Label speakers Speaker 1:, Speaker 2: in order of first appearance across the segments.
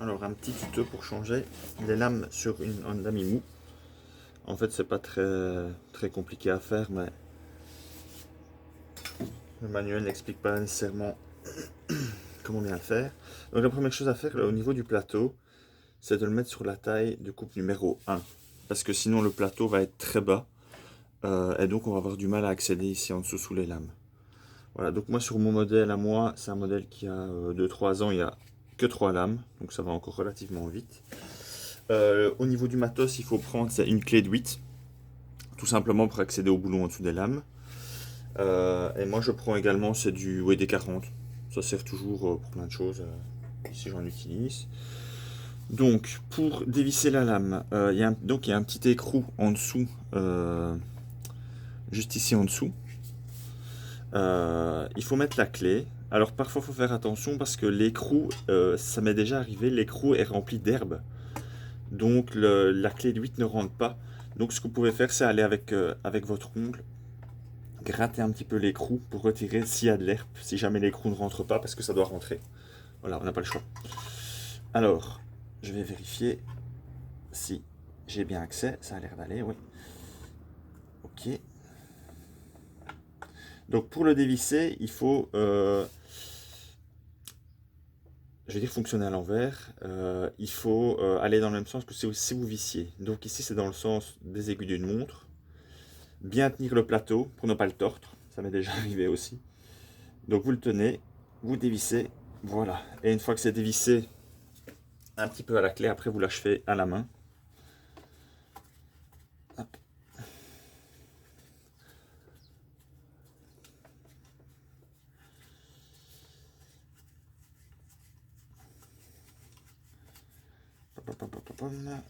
Speaker 1: Alors, un petit tuto pour changer les lames sur un lame mou. En fait, c'est pas très compliqué à faire, mais le manuel n'explique pas nécessairement comment bien faire. Donc, la première chose à faire là, au niveau du plateau, c'est de le mettre sur la taille de coupe numéro 1. Parce que sinon, le plateau va être très bas. Et donc, on va avoir du mal à accéder ici en dessous sous les lames. Voilà, donc moi, sur mon modèle à moi, c'est un modèle qui a 2-3 ans, il n'y a que 3 lames. Donc, ça va encore relativement vite. Au niveau du matos, il faut prendre une clé de 8, tout simplement pour accéder au boulon en dessous des lames. Et moi je prends également c'est du WD-40, ça sert toujours pour plein de choses, ici j'en utilise. Donc pour dévisser la lame, il y a un petit écrou en dessous, juste ici en dessous. Il faut mettre la clé. Alors parfois il faut faire attention parce que l'écrou, ça m'est déjà arrivé, l'écrou est rempli d'herbe. Donc la clé de 8 ne rentre pas. Donc ce que vous pouvez faire, c'est aller avec votre ongle, gratter un petit peu l'écrou pour retirer s'il y a de l'herbe, si jamais l'écrou ne rentre pas, parce que ça doit rentrer. Voilà, on n'a pas le choix. Alors, je vais vérifier si j'ai bien accès. Ça a l'air d'aller, oui. Ok. Donc pour le dévisser, il faut, je vais dire fonctionner à l'envers. Il faut aller dans le même sens que si vous vissiez. Donc ici, c'est dans le sens des aiguilles d'une montre. Bien tenir le plateau pour ne pas le tordre. Ça m'est déjà arrivé aussi. Donc vous le tenez, vous dévissez, voilà. Et une fois que c'est dévissé un petit peu à la clé, après vous l'achevez à la main. Hop.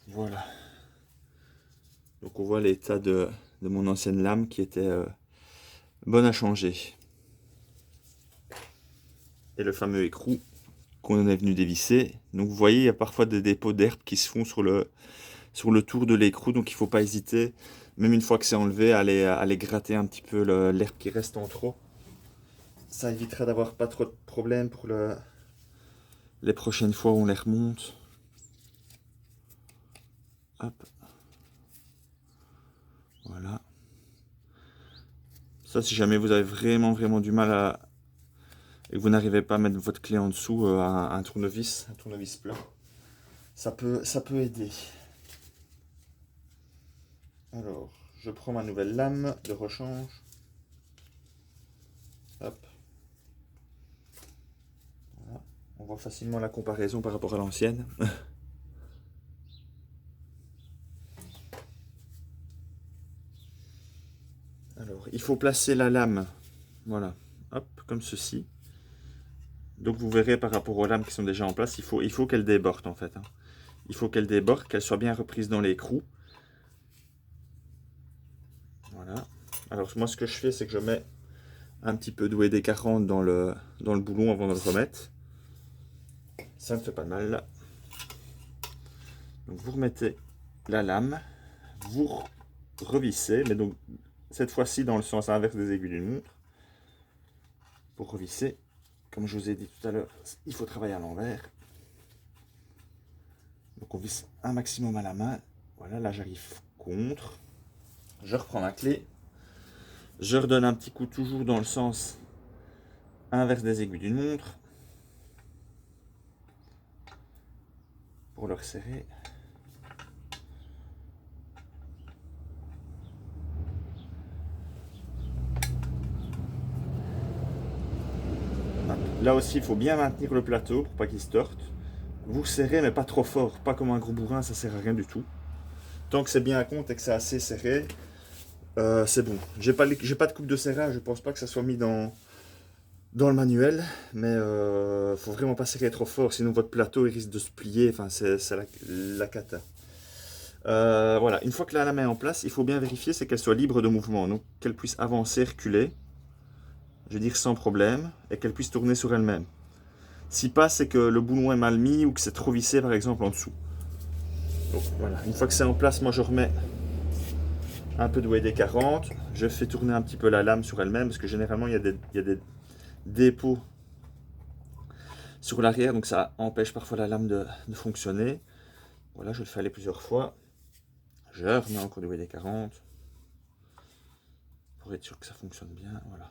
Speaker 1: Voilà. Donc on voit l'état de mon ancienne lame qui était bonne à changer. Et le fameux écrou qu'on est venu dévisser. Donc vous voyez, il y a parfois des dépôts d'herbe qui se font sur le tour de l'écrou. Donc il ne faut pas hésiter, même une fois que c'est enlevé, à aller gratter un petit peu l'herbe qui reste en trop. Ça évitera d'avoir pas trop de problèmes pour les prochaines fois où on les remonte. Hop. Voilà. Ça, si jamais vous avez vraiment du mal et que vous n'arrivez pas à mettre votre clé en dessous, un tournevis plat, ça peut aider. Alors, je prends ma nouvelle lame de rechange. Hop. Voilà. On voit facilement la comparaison par rapport à l'ancienne. Alors, il faut placer la lame, voilà, hop, comme ceci. Donc vous verrez par rapport aux lames qui sont déjà en place, il faut qu'elles débordent en fait. Il faut qu'elles débordent, qu'elles soient bien reprises dans l'écrou. Voilà. Alors moi ce que je fais, c'est que je mets un petit peu de WD-40 dans le boulon avant de le remettre. Ça ne fait pas de mal là. Donc vous remettez la lame, vous revissez, mais donc cette fois-ci dans le sens inverse des aiguilles d'une montre. Pour revisser, comme je vous ai dit tout à l'heure, il faut travailler à l'envers. Donc on visse un maximum à la main. Voilà, là j'arrive contre. Je reprends ma clé. Je redonne un petit coup toujours dans le sens inverse des aiguilles d'une montre. Pour le resserrer. Là aussi, il faut bien maintenir le plateau pour pas qu'il se torte. Vous serrez, mais pas trop fort. Pas comme un gros bourrin, ça sert à rien du tout. Tant que c'est bien à compte et que c'est assez serré, c'est bon. J'ai pas de coupe de serrage, je pense pas que ça soit mis dans le manuel, mais faut vraiment pas serrer trop fort, sinon votre plateau il risque de se plier, enfin c'est la cata. Voilà, une fois que la lame est en place, il faut bien vérifier c'est qu'elle soit libre de mouvement, donc qu'elle puisse avancer, reculer, je veux dire sans problème, et qu'elle puisse tourner sur elle-même. Si pas, c'est que le boulon est mal mis ou que c'est trop vissé par exemple en dessous. Donc voilà, une fois que c'est en place, moi je remets un peu de WD-40, je fais tourner un petit peu la lame sur elle-même, parce que généralement il y a des dépôts sur l'arrière, donc ça empêche parfois la lame de fonctionner. Voilà, je le fais aller plusieurs fois. Je remets encore du WD-40 pour être sûr que ça fonctionne bien. Voilà.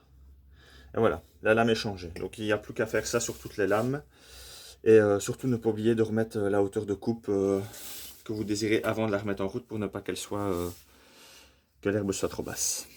Speaker 1: Et voilà, la lame est changée. Donc il n'y a plus qu'à faire ça sur toutes les lames. Et surtout ne pas oublier de remettre la hauteur de coupe que vous désirez avant de la remettre en route pour ne pas qu'elle soit que l'herbe soit trop basse.